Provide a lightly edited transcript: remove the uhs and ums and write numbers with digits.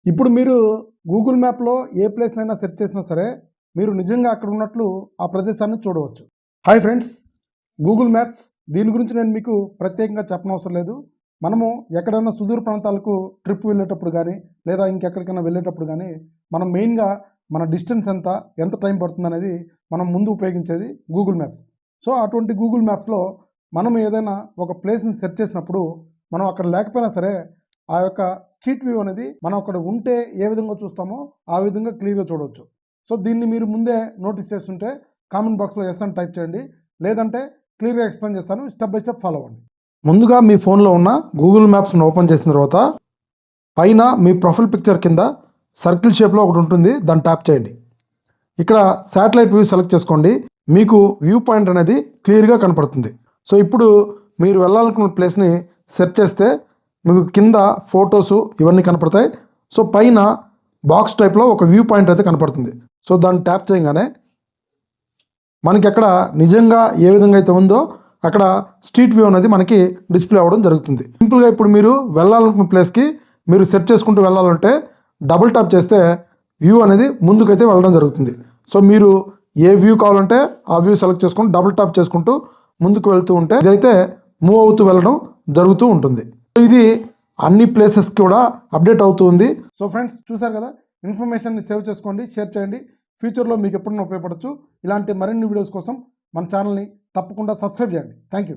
ఇప్పుడు మీరు గూగుల్ మ్యాప్‌లో ఏ ప్లేస్‌నైనా సెర్చ్ చేసినా సరే, మీరు నిజంగా అక్కడ ఉన్నట్లు ఆ ప్రదేశాన్ని చూడవచ్చు. Hi friends! గూగుల్ మ్యాప్స్ దీని గురించి నేను మీకు ప్రత్యేకంగా చెప్పనవసరం లేదు. మనము ఎక్కడైనా సుదూర ప్రాంతాలకు ట్రిప్ వెళ్ళేటప్పుడు గానీ, లేదా ఇంకెక్కడికైనా వెళ్ళేటప్పుడు గానీ, మనం మెయిన్‌గా మన డిస్టెన్స్ ఎంత, ఎంత టైం పడుతుందనేది మనం ముందు ఉపయోగించేది గూగుల్ మ్యాప్స్. సో, అటువంటి గూగుల్ మ్యాప్స్‌లో మనం ఏదైనా ఒక ప్లేస్‌ని సెర్చ్ చేసినప్పుడు, మనం అక్కడ లేకపోయినా సరే, ఆ యొక్క స్ట్రీట్ వ్యూ అనేది మనం అక్కడ ఉంటే ఏ విధంగా చూస్తామో ఆ విధంగా క్లియర్‌గా చూడవచ్చు. సో, దీన్ని మీరు ముందే నోటీస్ చేస్తుంటే కామెంట్ బాక్స్‌లో యెస్ అని టైప్ చేయండి. లేదంటే క్లియర్‌గా ఎక్స్‌ప్లెయిన్ చేస్తాను. స్టెప్ బై స్టెప్ ఫాలో అవ్వండి. ముందుగా మీ ఫోన్‌లో ఉన్న గూగుల్ మ్యాప్స్‌ని ఓపెన్ చేసిన తర్వాత పైన మీ ప్రొఫైల్ పిక్చర్ కింద సర్కిల్ షేప్‌లో ఒకటి ఉంటుంది. దాన్ని ట్యాప్ చేయండి. ఇక్కడ శాటిలైట్ వ్యూ సెలెక్ట్ చేసుకోండి. మీకు వ్యూ పాయింట్ అనేది క్లియర్‌గా కనపడుతుంది. సో, ఇప్పుడు మీరు వెళ్ళాలనుకున్న ప్లేస్‌ని సెర్చ్ చేస్తే మీకు కింద ఫోటోసు ఇవన్నీ కనపడతాయి. సో, పైన బాక్స్ టైప్‌లో ఒక వ్యూ పాయింట్ అయితే కనపడుతుంది. సో, దాన్ని ట్యాప్ చేయంగానే మనకి అక్కడ నిజంగా ఏ విధంగా అయితే ఉందో అక్కడ స్ట్రీట్ వ్యూ అనేది మనకి డిస్ప్లే అవ్వడం జరుగుతుంది. సింపుల్‌గా ఇప్పుడు మీరు వెళ్ళాలనుకున్న ప్లేస్‌కి మీరు సెర్చ్ చేసుకుంటూ వెళ్ళాలంటే డబుల్ ట్యాప్ చేస్తే వ్యూ అనేది ముందుకైతే వెళ్ళడం జరుగుతుంది. సో, మీరు ఏ వ్యూ కావాలంటే ఆ వ్యూ సెలెక్ట్ చేసుకొని డబుల్ ట్యాప్ చేసుకుంటూ ముందుకు వెళ్తూ ఉంటే ఇదైతే మూవ్ అవుతూ వెళ్ళడం జరుగుతూ ఉంటుంది. ఇది అన్ని ప్లేసెస్‌కి కూడా అప్డేట్ అవుతూ ఉంది. సో ఫ్రెండ్స్, చూసారు కదా, ఇన్ఫర్మేషన్‌ని సేవ్ చేసుకోండి, షేర్ చేయండి. ఫ్యూచర్లో మీకు ఎప్పుడైనా ఉపయోగపడవచ్చు. ఇలాంటి మరిన్ని వీడియోస్ కోసం మన ఛానల్ని తప్పకుండా సబ్స్క్రైబ్ చేయండి. Thank you.